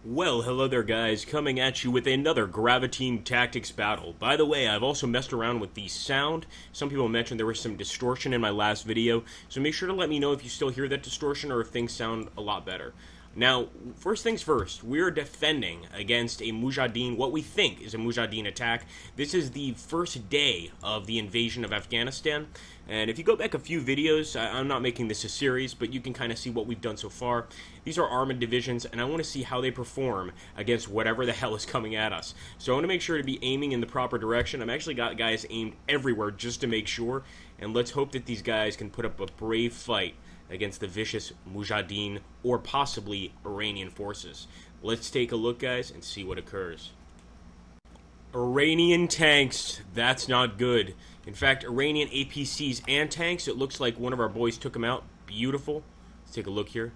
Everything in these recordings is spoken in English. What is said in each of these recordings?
Well, hello there guys, coming at you with another Graviteam Tactics battle. By the way, I've also messed around with the sound. Some people mentioned there was some distortion in my last video, so make sure to let me know if you still hear that distortion or if things sound a lot better. Now, first things first, we're defending against a Mujahdeen, what we think is a Mujahdeen attack. This is the first day of the invasion of Afghanistan, and if you go back a few videos, I'm not making this a series, but you can kind of see what we've done so far. These are armored divisions, and I want to see how they perform against whatever the hell is coming at us. So I want to make sure to be aiming in the proper direction. I've actually got guys aimed everywhere just to make sure, and let's hope that these guys can put up a brave fight against the vicious Mujahdeen or possibly Iranian forces. Let's take a look, guys, and see what occurs. Iranian tanks, that's not good. In fact, Iranian APCs and tanks, it looks like one of our boys took them out. Beautiful. Let's take a look here.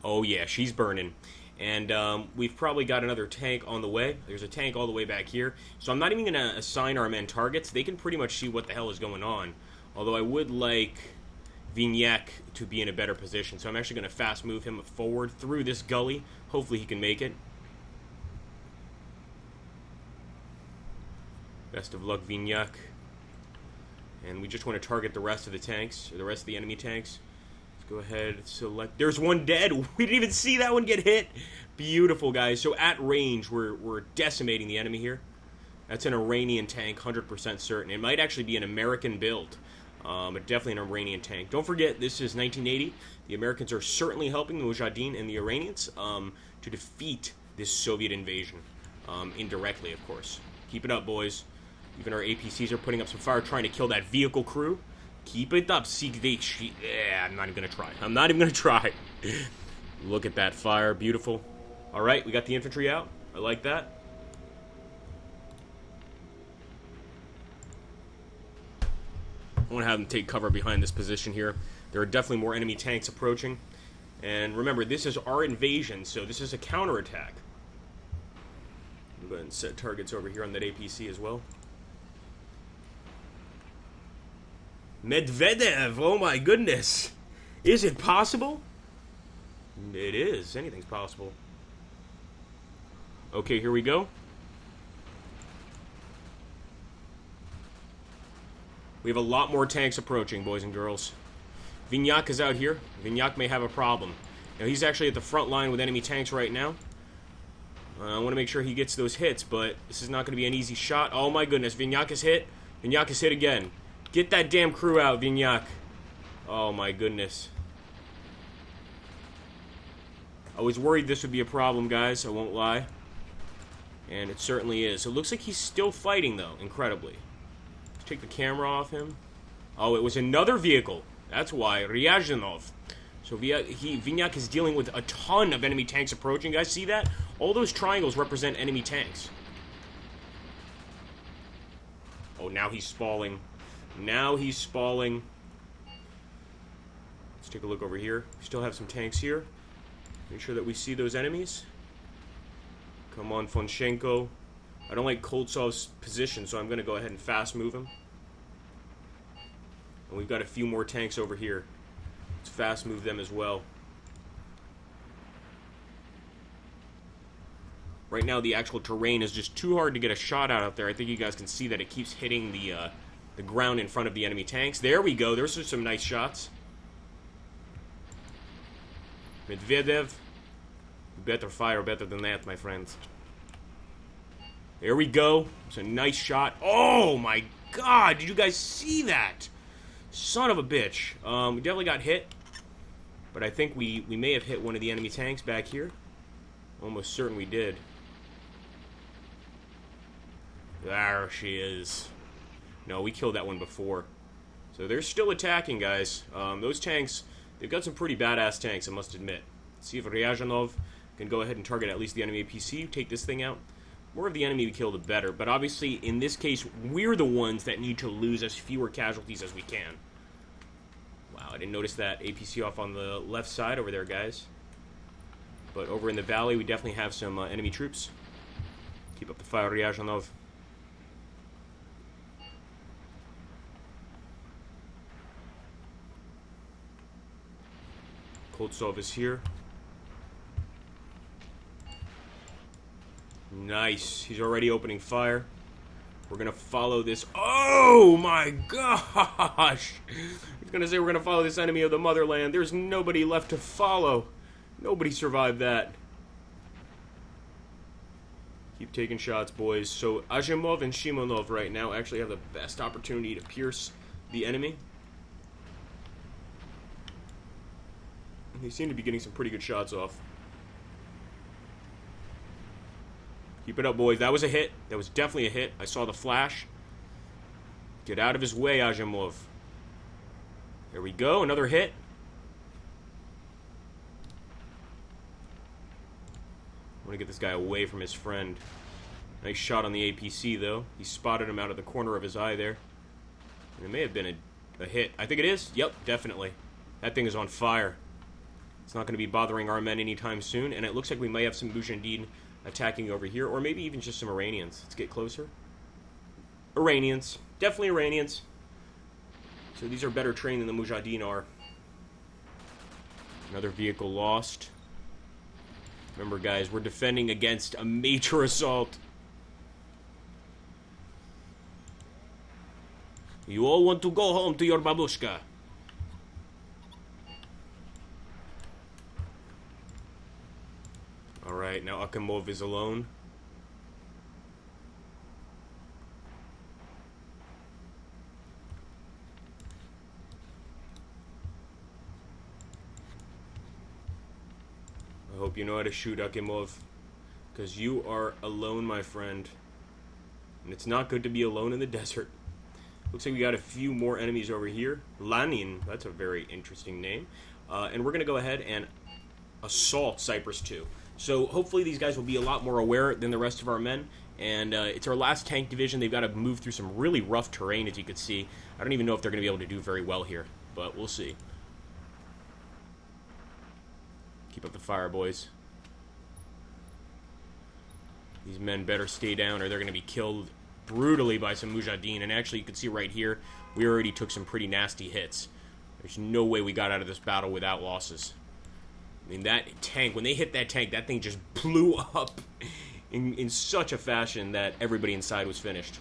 Oh yeah, she's burning. And we've probably got another tank on the way. There's a tank all the way back here. So I'm not even going to assign our men targets. They can pretty much see what the hell is going on. Although I would like Vignac to be in a better position. So I'm actually going to fast move him forward through this gully. Hopefully he can make it. Best of luck, Vignac. And we just want to target the rest of the tanks, or the rest of the enemy tanks. Let's go ahead and select. There's one dead. We didn't even see that one get hit. Beautiful, guys. So at range, we're decimating the enemy here. That's an Iranian tank, 100% certain. It might actually be an American build. But definitely an Iranian tank. Don't forget, this is 1980. The Americans are certainly helping the Mujahdeen and the Iranians to defeat this Soviet invasion. Indirectly, of course. Keep it up, boys. Even our APCs are putting up some fire, trying to kill that vehicle crew. Keep it up. Yeah, I'm not even going to try. I'm not even going to try. Look at that fire. Beautiful. All right, we got the infantry out. I like that. I want to have them take cover behind this position here. There are definitely more enemy tanks approaching. And remember, this is our invasion, so this is a counterattack. I'll go ahead and set targets over here on that APC as well. Medvedev, oh my goodness. Is it possible? It is. Anything's possible. Okay, here we go. We have a lot more tanks approaching, boys and girls. Vignac is out here. Vignac may have a problem. Now, he's actually at the front line with enemy tanks right now. I want to make sure he gets those hits, but this is not going to be an easy shot. Oh my goodness, Vignac is hit. Vignac is hit again. Get that damn crew out, Vignac. Oh my goodness. I was worried this would be a problem, guys. I won't lie. And it certainly is. It looks like he's still fighting, though, incredibly. Take the camera off him. Oh, it was another vehicle. That's why. Ryazhanov. So Vignac is dealing with a ton of enemy tanks approaching. Guys, see that? All those triangles represent enemy tanks. Oh, now he's spalling. Now he's spalling. Let's take a look over here. We still have some tanks here. Make sure that we see those enemies. Come on, Fonshenko. I don't like Koltsov's position, so I'm going to go ahead and fast move him. And we've got a few more tanks over here. Let's fast move them as well. Right now, the actual terrain is just too hard to get a shot out there. I think you guys can see that it keeps hitting the ground in front of the enemy tanks. There we go. There's some nice shots. Medvedev, you better fire better than that, my friends. There we go. It's a nice shot. Oh my god, did you guys see that? Son of a bitch. We definitely got hit. But I think we may have hit one of the enemy tanks back here. Almost certain we did. There she is. No, we killed that one before. So they're still attacking, guys. Those tanks, they've got some pretty badass tanks, I must admit. Let's see if Ryazhanov can go ahead and target at least the enemy APC, take this thing out. More of the enemy we kill, the better. But obviously, in this case, we're the ones that need to lose as fewer casualties as we can. Wow, I didn't notice that APC off on the left side over there, guys. But over in the valley, we definitely have some enemy troops. Keep up the fire, Ryazhanov. Koltsov is here. Nice. He's already opening fire. We're going to follow this. Oh, my gosh. He's going to say we're going to follow this enemy of the motherland. There's nobody left to follow. Nobody survived that. Keep taking shots, boys. So Azimov and Shimonov right now actually have the best opportunity to pierce the enemy. They seem to be getting some pretty good shots off. Keep it up, boys. That was a hit. That was definitely a hit. I saw the flash. Get out of his way, Azimov. There we go. Another hit. I want to get this guy away from his friend. Nice shot on the APC, though. He spotted him out of the corner of his eye there. And it may have been a hit. I think it is. Yep, definitely. That thing is on fire. It's not going to be bothering our men anytime soon. And it looks like we may have some Mujahdeen attacking over here. Or maybe even just some Iranians. Let's get closer. Iranians. Definitely Iranians. So these are better trained than the Mujahdeen are. Another vehicle lost. Remember, guys, we're defending against a major assault. You all want to go home to your babushka. Alright, now Akimov is alone. I hope you know how to shoot, Akimov. Because you are alone, my friend. And it's not good to be alone in the desert. Looks like we got a few more enemies over here. Lanin, that's a very interesting name. And we're going to go ahead and assault Cyprus 2. So hopefully these guys will be a lot more aware than the rest of our men. And it's our last tank division. They've got to move through some really rough terrain, as you can see. I don't even know if they're going to be able to do very well here. But we'll see. Keep up the fire, boys. These men better stay down or they're going to be killed brutally by some Mujahdeen. And actually, you can see right here, we already took some pretty nasty hits. There's no way we got out of this battle without losses. I mean, that tank, when they hit that tank, that thing just blew up in such a fashion that everybody inside was finished.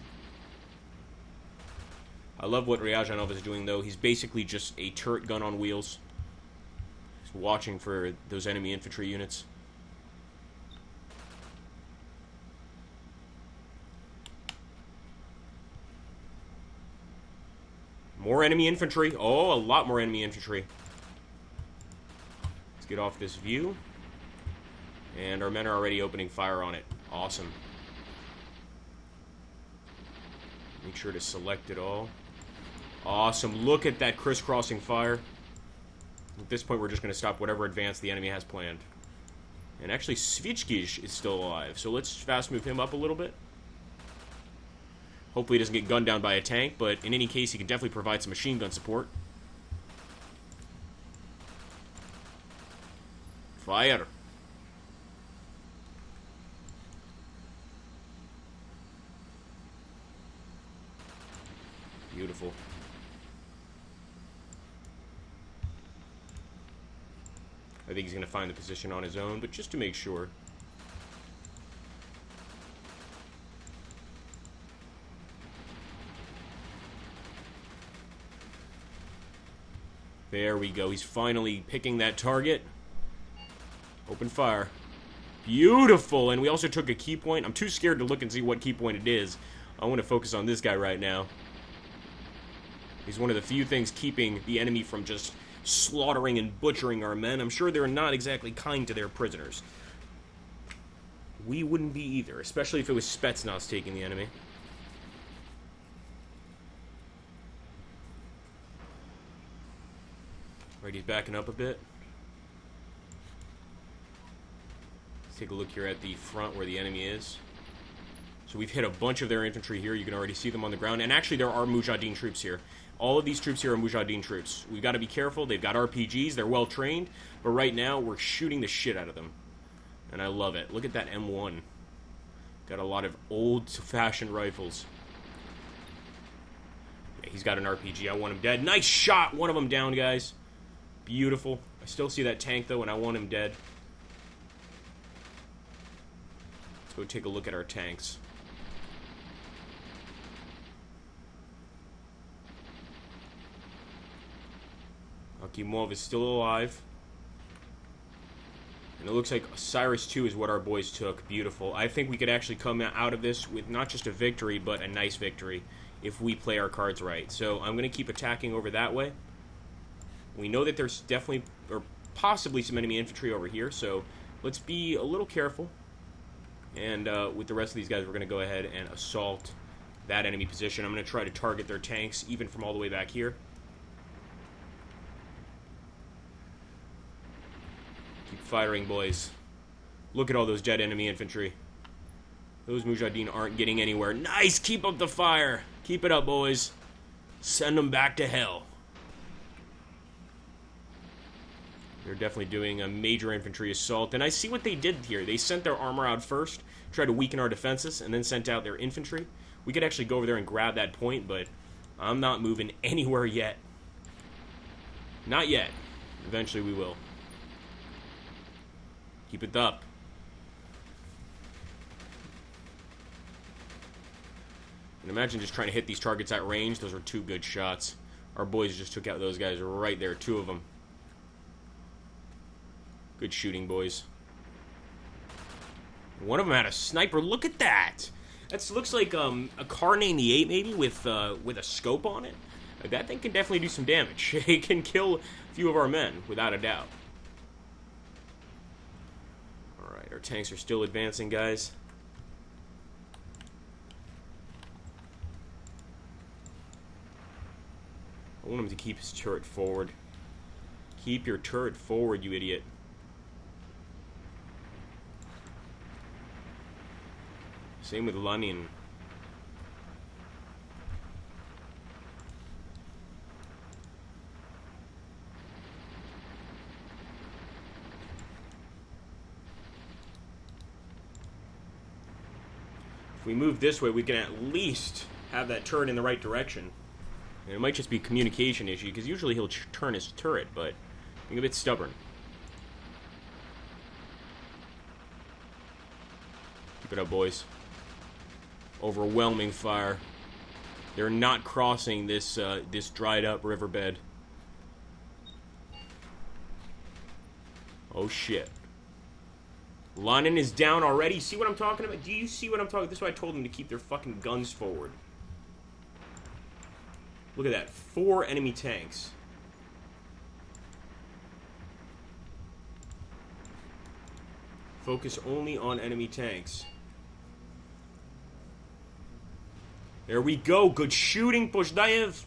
I love what Ryazanov is doing, though. He's basically just a turret gun on wheels. He's watching for those enemy infantry units. More enemy infantry. Oh, a lot more enemy infantry. Let's get off this view. And our men are already opening fire on it. Awesome. Make sure to select it all. Awesome. Look at that crisscrossing fire. At this point, we're just going to stop whatever advance the enemy has planned. And actually, Svichkij is still alive. So let's fast move him up a little bit. Hopefully he doesn't get gunned down by a tank, but in any case, he can definitely provide some machine gun support. Fire. Beautiful. I think he's going to find the position on his own, but just to make sure. There we go. He's finally picking that target. Open fire. Beautiful. And we also took a key point. I'm too scared to look and see what key point it is. I want to focus on this guy right now. He's one of the few things keeping the enemy from just slaughtering and butchering our men. I'm sure they're not exactly kind to their prisoners. We wouldn't be either, especially if it was Spetsnaz taking the enemy. Right, he's backing up a bit. Let's take a look here at the front where the enemy is. So we've hit a bunch of their infantry here. You can already see them on the ground. And actually, there are Mujahdeen troops here. All of these troops here are Mujahdeen troops. We've got to be careful. They've got RPGs. They're well trained. But right now, we're shooting the shit out of them. And I love it. Look at that M1. Got a lot of old-fashioned rifles. Yeah, he's got an RPG. I want him dead. Nice shot. One of them down, guys. Beautiful. I still see that tank, though, and I want him dead. Let's go take a look at our tanks. Akimov is still alive. And it looks like Cyrus 2 is what our boys took. Beautiful. I think we could actually come out of this with not just a victory, but a nice victory if we play our cards right. So I'm going to keep attacking over that way. We know that there's definitely, or possibly, some enemy infantry over here, so let's be a little careful. And with the rest of these guys, we're going to go ahead and assault that enemy position. I'm going to try to target their tanks, even from all the way back here. Keep firing, boys. Look at all those dead enemy infantry. Those Mujahdeen aren't getting anywhere. Nice! Keep up the fire! Keep it up, boys. Send them back to hell. They're definitely doing a major infantry assault. And I see what they did here. They sent their armor out first, tried to weaken our defenses, and then sent out their infantry. We could actually go over there and grab that point, but I'm not moving anywhere yet. Not yet. Eventually we will. Keep it up. And imagine just trying to hit these targets at range. Those were 2 good shots. Our boys just took out those guys right there, 2 of them. Good shooting, boys. One of them had a sniper. Look at that! That looks like a Kar 98 maybe with a scope on it. That thing can definitely do some damage. It can kill a few of our men, without a doubt. Alright, our tanks are still advancing, guys. I want him to keep his turret forward. Keep your turret forward, you idiot. Same with Lenin. If we move this way, we can at least have that turret in the right direction. And it might just be a communication issue, because usually he'll turn his turret, but being a bit stubborn. Keep it up, boys. Overwhelming fire. They're not crossing this this dried up riverbed. Oh shit. Lenin is down already. See what I'm talking about? Do you see what I'm talking about? This is why I told them to keep their fucking guns forward. Look at that. 4 enemy tanks. Focus only on enemy tanks. There we go. Good shooting, Mujahdeen.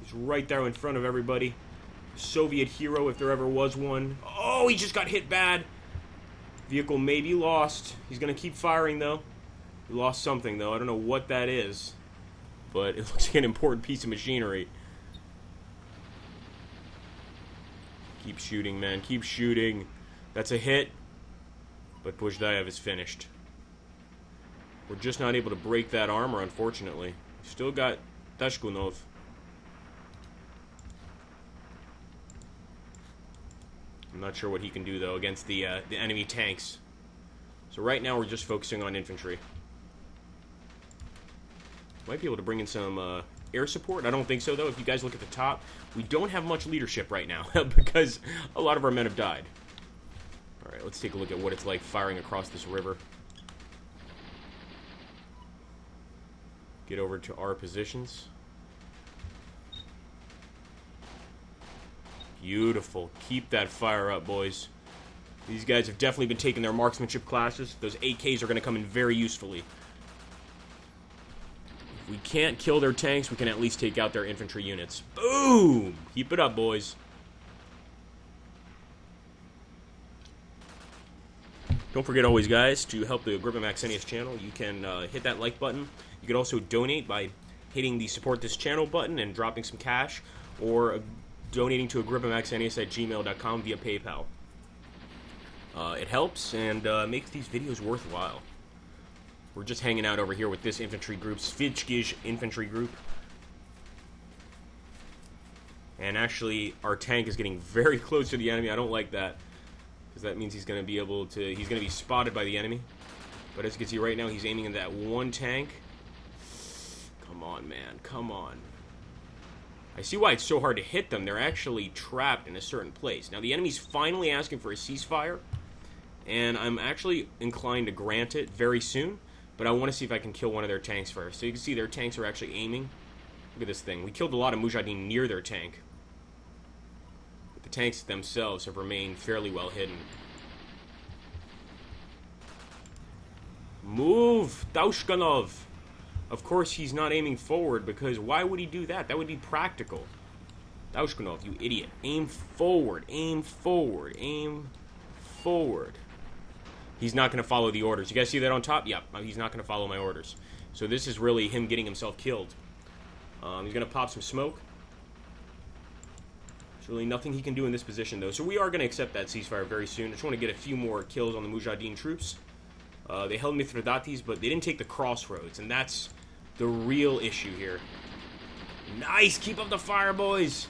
He's right there in front of everybody. Soviet hero, if there ever was one. Oh, he just got hit bad. Vehicle may be lost. He's going to keep firing, though. He lost something, though. I don't know what that is. But it looks like an important piece of machinery. Keep shooting, man. Keep shooting. That's a hit. But Mujahdeen is finished. We're just not able to break that armor, unfortunately. Still got Tashkunov. I'm not sure what he can do, though, against the enemy tanks. So right now we're just focusing on infantry. Might be able to bring in some air support. I don't think so, though. If you guys look at the top, we don't have much leadership right now because a lot of our men have died. Alright, let's take a look at what it's like firing across this river. Get over to our positions. Beautiful. Keep that fire up, boys. These guys have definitely been taking their marksmanship classes. Those AKs are going to come in very usefully. If we can't kill their tanks, we can at least take out their infantry units. Boom! Keep it up, boys. Don't forget always, guys, to help the Agrippa Maxenius channel, you can hit that like button. You can also donate by hitting the support this channel button and dropping some cash, or donating to agrippaMaxenius@gmail.com via PayPal. It helps and makes these videos worthwhile. We're just hanging out over here with this infantry group, Svitskish infantry group. And actually, our tank is getting very close to the enemy. I don't like that, because that means he's going to be able to... He's going to be spotted by the enemy. But as you can see right now, he's aiming at that one tank. Come on, man. Come on. I see why it's so hard to hit them. They're actually trapped in a certain place. Now, the enemy's finally asking for a ceasefire, and I'm actually inclined to grant it very soon, but I want to see if I can kill one of their tanks first. So you can see their tanks are actually aiming. Look at this thing. We killed a lot of Mujahdeen near their tank. But the tanks themselves have remained fairly well hidden. Move, Taushkanov! Of course, he's not aiming forward, because why would he do that? That would be practical. Taushkanov, you idiot. Aim forward, aim forward, aim forward. He's not going to follow the orders. You guys see that on top? Yep, he's not going to follow my orders. So this is really him getting himself killed. He's going to pop some smoke. There's really nothing he can do in this position, though. So we are going to accept that ceasefire very soon. I just want to get a few more kills on the Mujahdeen troops. They held Mithridates, but they didn't take the crossroads, and that's the real issue here. Nice! Keep up the fire, boys!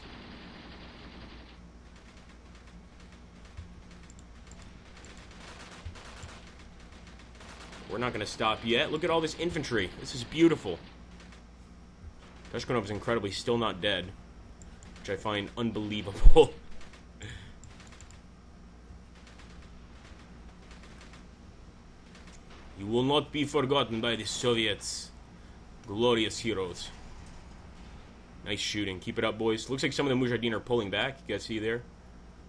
We're not going to stop yet. Look at all this infantry. This is beautiful. Tashkunov is incredibly still not dead, which I find unbelievable. You will not be forgotten by the Soviets. Glorious heroes. Nice shooting. Keep it up, boys. Looks like some of the Mujahdeen are pulling back. You guys see there?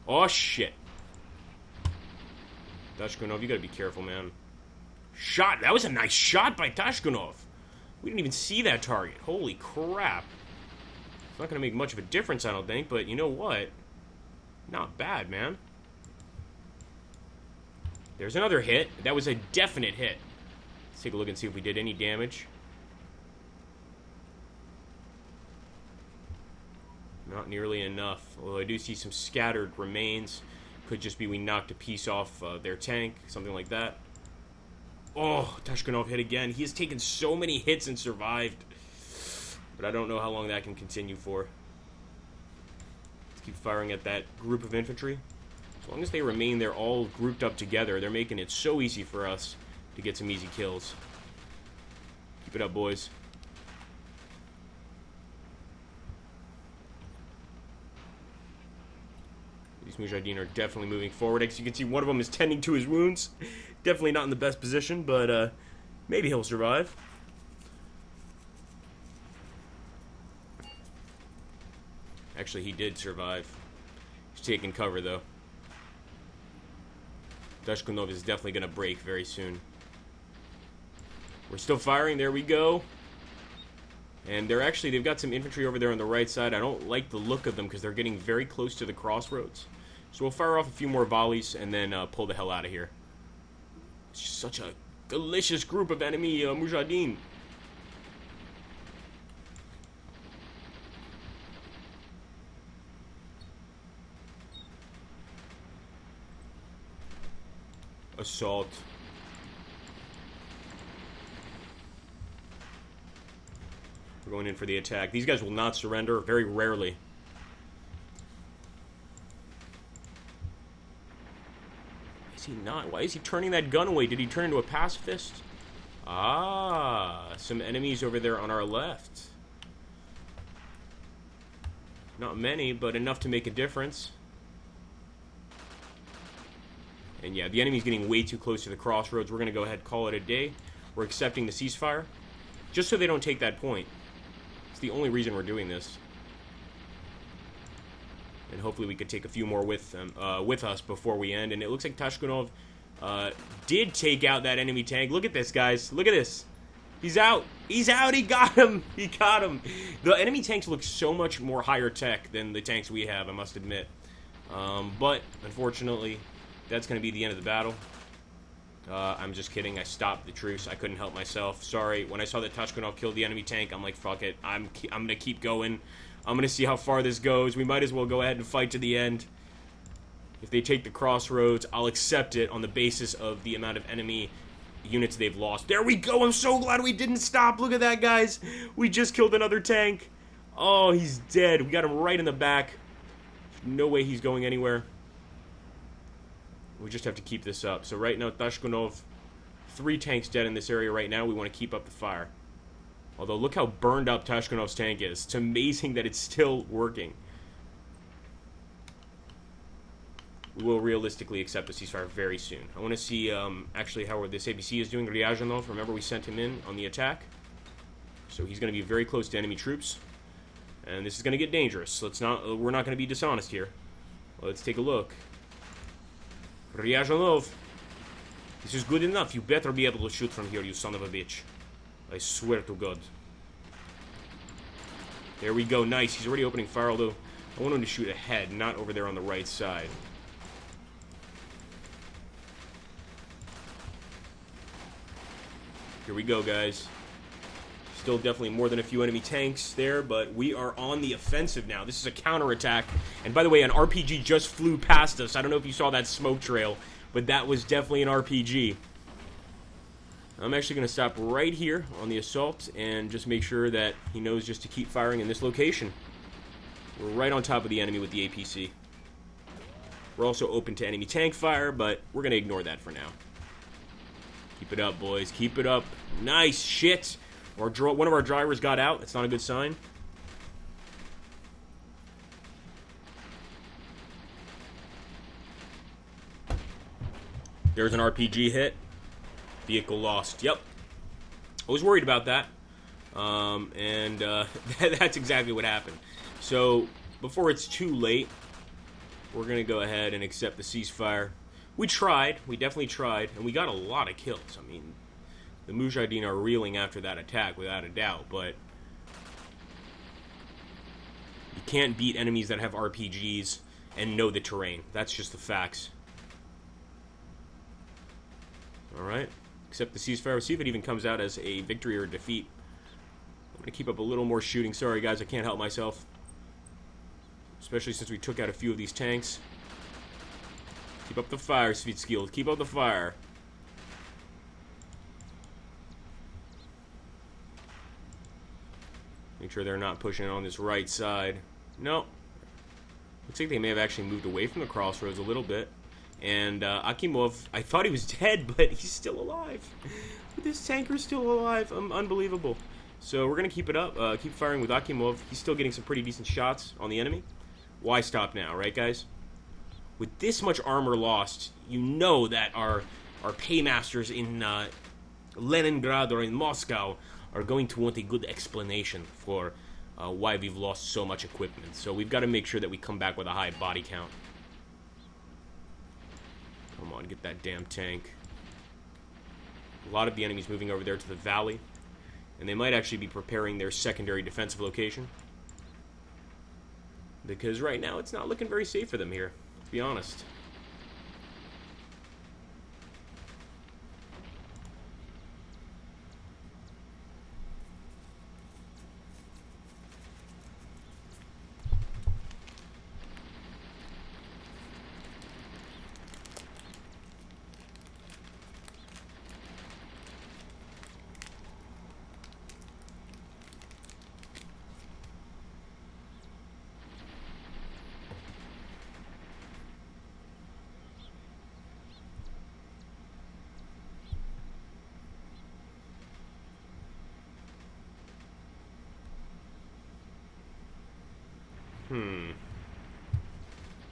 Oh, shit. Tashkunov, you gotta be careful, man. Shot. That was a nice shot by Tashkunov. We didn't even see that target. Holy crap. It's not gonna make much of a difference, I don't think, but you know what? Not bad, man. There's another hit. That was a definite hit. Let's take a look and see if we did any damage. Not nearly enough. Although I do see some scattered remains. Could just be we knocked a piece off their tank. Something like that. Oh, Tashkunov hit again. He has taken so many hits and survived. But I don't know how long that can continue for. Let's keep firing at that group of infantry. As long as they remain there all grouped up together, they're making it so easy for us to get some easy kills. Keep it up, boys. These Mujahdeen are definitely moving forward. As you can see, one of them is tending to his wounds. Definitely not in the best position, but maybe he'll survive. Actually, he did survive. He's taking cover, though. Tashkunov is definitely going to break very soon. We're still firing. There we go. And they've got some infantry over there on the right side. I don't like the look of them because they're getting very close to the crossroads. So we'll fire off a few more volleys and then pull the hell out of here. It's just such a delicious group of enemy Mujahdeen. Assault. We're going in for the attack. These guys will not surrender, very rarely. Is he not? Why is he turning that gun away? Did he turn into a pacifist? Ah, some enemies over there on our left. Not many, but enough to make a difference. And yeah, the enemy's getting way too close to the crossroads. We're going to go ahead and call it a day. We're accepting the ceasefire, just so they don't take that point. It's the only reason we're doing this. And hopefully we could take a few more with them, with us before we end. And it looks like Tashkunov did take out that enemy tank. Look at this, guys. Look at this. He's out. He's out. He got him. He got him. The enemy tanks look so much more higher tech than the tanks we have, I must admit. But, unfortunately, that's going to be the end of the battle. I'm just kidding. I stopped the truce. I couldn't help myself. Sorry. When I saw that Tashkunov killed the enemy tank, I'm like, fuck it. I'm going to keep going. I'm going to see how far this goes. We might as well go ahead and fight to the end. If they take the crossroads, I'll accept it on the basis of the amount of enemy units they've lost. There we go. I'm so glad we didn't stop. Look at that, guys. We just killed another tank. Oh, he's dead. We got him right in the back. No way he's going anywhere. We just have to keep this up. So right now, Tashkunov, 3 tanks dead in this area right now. We want to keep up the fire. Although, look how burned up Tashkunov's tank is. It's amazing that it's still working. We will realistically accept the ceasefire very soon. I want to see, actually, how this ABC is doing. Ryazhanov, remember we sent him in on the attack. So he's going to be very close to enemy troops. And this is going to get dangerous. We're not going to be dishonest here. Let's take a look. Ryazhanov, this is good enough. You better be able to shoot from here, you son of a bitch. I swear to God. There we go. Nice. He's already opening fire, although I want him to shoot ahead, not over there on the right side. Here we go, guys. Still definitely more than a few enemy tanks there, but we are on the offensive now. This is a counterattack. And by the way, an RPG just flew past us. I don't know if you saw that smoke trail, but that was definitely an RPG. I'm actually going to stop right here on the assault and just make sure that he knows just to keep firing in this location. We're right on top of the enemy with the APC. We're also open to enemy tank fire, but we're going to ignore that for now. Keep it up, boys. Keep it up. Nice shit. One of our drivers got out. That's not a good sign. There's an RPG hit. Vehicle lost. Yep. I was worried about that. That's exactly what happened. So, before it's too late, we're going to go ahead and accept the ceasefire. We tried. We definitely tried. And we got a lot of kills. I mean, the Mujahdeen are reeling after that attack, without a doubt. But you can't beat enemies that have RPGs and know the terrain. That's just the facts. Alright. Accept the ceasefire. See if it even comes out as a victory or defeat. I'm going to keep up a little more shooting. Sorry, guys. I can't help myself. Especially since we took out a few of these tanks. Keep up the fire, Svitskill. Keep up the fire. Make sure they're not pushing on this right side. No. Looks like they may have actually moved away from the crossroads a little bit. And Akimov, I thought he was dead, but he's still alive. This tanker's still alive. Unbelievable. So we're going to keep it up. Keep firing with Akimov. He's still getting some pretty decent shots on the enemy. Why stop now, right, guys? With this much armor lost, you know that our paymasters in Leningrad or in Moscow are going to want a good explanation for why we've lost so much equipment. So we've got to make sure that we come back with a high body count. Come on, get that damn tank. A lot of the enemies moving over there to the valley. And they might actually be preparing their secondary defensive location. Because right now it's not looking very safe for them here, to be honest.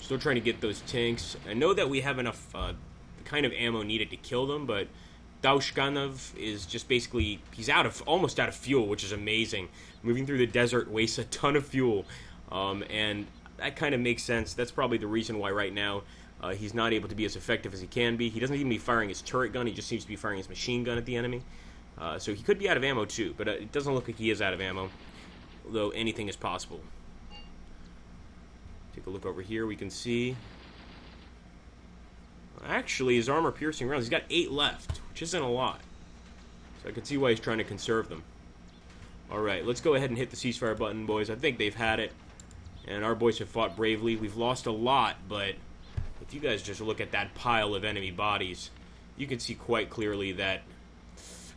Still trying to get those tanks. I know that we have enough the kind of ammo needed to kill them, but Daushkanov is just basically, he's almost out of fuel, which is amazing. Moving through the desert wastes a ton of fuel, and that kind of makes sense. That's probably the reason why right now he's not able to be as effective as he can be. He doesn't even be firing his turret gun, he just seems to be firing his machine gun at the enemy. So he could be out of ammo too, but it doesn't look like he is out of ammo, although anything is possible. Take a look over here, we can see. Actually, his armor-piercing rounds, he's got 8 left, which isn't a lot. So I can see why he's trying to conserve them. Alright, let's go ahead and hit the ceasefire button, boys. I think they've had it. And our boys have fought bravely. We've lost a lot, but if you guys just look at that pile of enemy bodies, you can see quite clearly that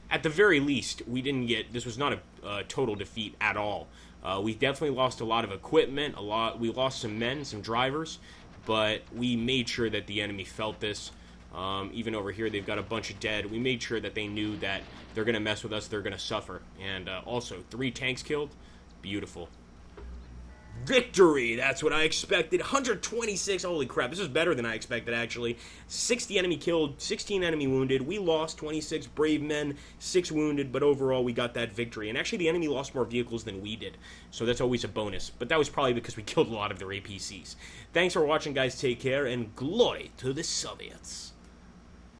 at the very least, we didn't get, this was not a total defeat at all. We definitely lost a lot of equipment, we lost some men, some drivers, but we made sure that the enemy felt this. Even over here, they've got a bunch of dead. We made sure that they knew that they're going to mess with us, they're going to suffer. And also, 3 tanks killed. Beautiful. Victory! That's what I expected. 126. Holy crap, this is better than I expected, actually. 60 enemy killed, 16 enemy wounded. We lost 26 brave men, 6 wounded, but overall we got that victory. And actually, the enemy lost more vehicles than we did, so that's always a bonus. But that was probably because we killed a lot of their APCs. Thanks for watching, guys. Take care, and glory to the Soviets.